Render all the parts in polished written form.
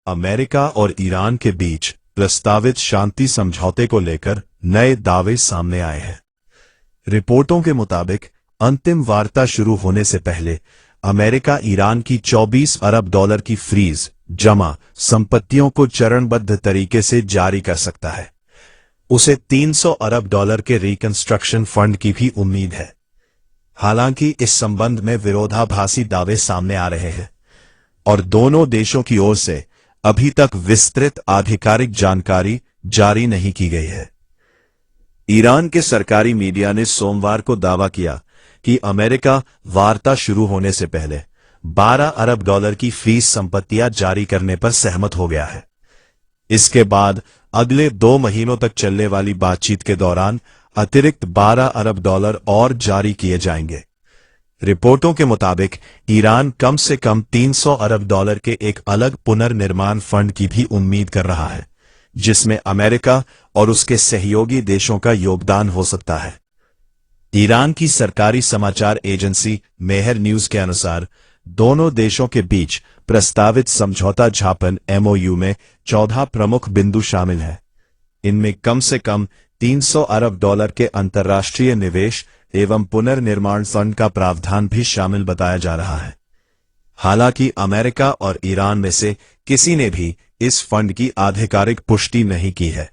America और Iran के बीच प्रस्तावित शांति समझौते को लेकर नए दावे सामने आए हैं। रिपोर्टों के मुताबिक अंतिम वार्ता शुरू होने से पहले अमेरिका ईरान की 24 अरब डॉलर की फ्रीज जमा संपत्तियों को चरणबद्ध तरीके से जारी कर सकता है। उसे 300 अरब डॉलर के रिकंस्ट्रक्शन फंड की भी उम्मीद है। हालांकि इस संबंध में विरोधाभासी दावे सामने आ रहे हैं और दोनों देशों की ओर से अभी तक विस्तृत आधिकारिक जानकारी जारी नहीं की गई है। ईरान के सरकारी मीडिया ने सोमवार को दावा किया कि अमेरिका वार्ता शुरू होने से पहले 12 अरब डॉलर की फीस संपत्तियां जारी करने पर सहमत हो गया है। इसके बाद अगले 2 महीनों तक चलने वाली बातचीत के दौरान अतिरिक्त 12 अरब डॉलर और जारी किए जाएंगे। रिपोर्टों के मुताबिक ईरान कम से कम 300 अरब डॉलर के एक अलग पुनर्निर्माण फंड की भी उम्मीद कर रहा है, जिसमें अमेरिका और उसके सहयोगी देशों का योगदान हो सकता है। ईरान की सरकारी समाचार एजेंसी मेहर न्यूज के अनुसार दोनों देशों के बीच प्रस्तावित समझौता ज्ञापन MOU में 14 प्रमुख बिंदु शामिल हैं। इनमें कम से कम 300 अरब डॉलर के अंतर्राष्ट्रीय निवेश एवं पुनर्निर्माण फंड का प्रावधान भी शामिल बताया जा रहा है। हालांकि अमेरिका और ईरान में से किसी ने भी इस फंड की आधिकारिक पुष्टि नहीं की है।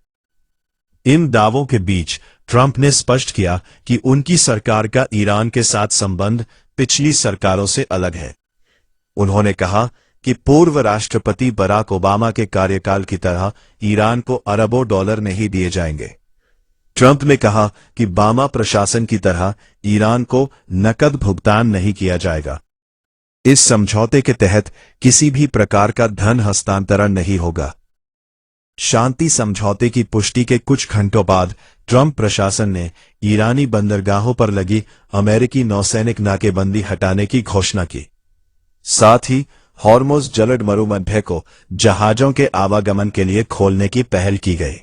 इन दावों के बीच ट्रंप ने स्पष्ट किया कि उनकी सरकार का ईरान के साथ संबंध पिछली सरकारों से अलग है। उन्होंने कहा कि पूर्व राष्ट्रपति बराक ओबामा के कार्यकाल की तरह ईरान को अरबों डॉलर नहीं दिए जाएंगे। ट्रंप ने कहा कि ओबामा प्रशासन की तरह ईरान को नकद भुगतान नहीं किया जाएगा। इस समझौते के तहत किसी भी प्रकार का धन हस्तांतरण नहीं होगा। शांति समझौते की पुष्टि के कुछ घंटों बाद ट्रंप प्रशासन ने ईरानी बंदरगाहों पर लगी अमेरिकी नौसैनिक नाकेबंदी हटाने की घोषणा की। साथ ही हॉर्मुज़ जलद मरुमध्य को जहाजों के आवागमन के लिए खोलने की पहल की गई।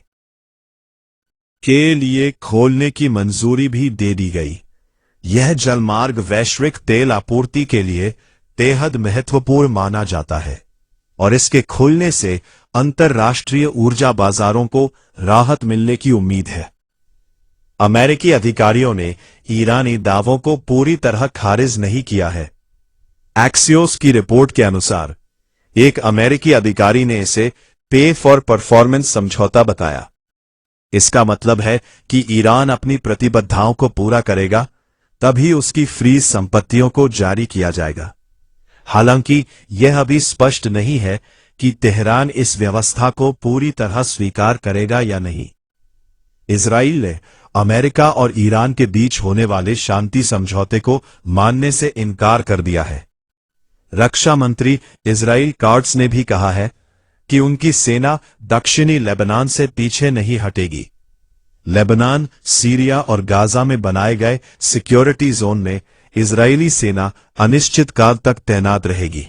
खोलने की मंजूरी भी दे दी गई। यह जलमार्ग वैश्विक तेल आपूर्ति के लिए बेहद महत्वपूर्ण माना जाता है और इसके खुलने से अंतर्राष्ट्रीय ऊर्जा बाजारों को राहत मिलने की उम्मीद है। अमेरिकी अधिकारियों ने ईरानी दावों को पूरी तरह खारिज नहीं किया है। एक्सियोस की रिपोर्ट के अनुसार एक अमेरिकी अधिकारी ने इसे पे फॉर परफॉर्मेंस समझौता बताया। इसका मतलब है कि ईरान अपनी प्रतिबद्धताओं को पूरा करेगा तभी उसकी फ्रीज संपत्तियों को जारी किया जाएगा। हालांकि यह अभी स्पष्ट नहीं है कि तेहरान इस व्यवस्था को पूरी तरह स्वीकार करेगा या नहीं। इजराइल ने अमेरिका और ईरान के बीच होने वाले शांति समझौते को मानने से इनकार कर दिया है। रक्षा मंत्री इजराइल काट्ज ने भी कहा है कि उनकी सेना दक्षिणी लेबनान से पीछे नहीं हटेगी। लेबनान, सीरिया और गाजा में बनाए गए सिक्योरिटी जोन में इजरायली सेना अनिश्चित काल तक तैनात रहेगी।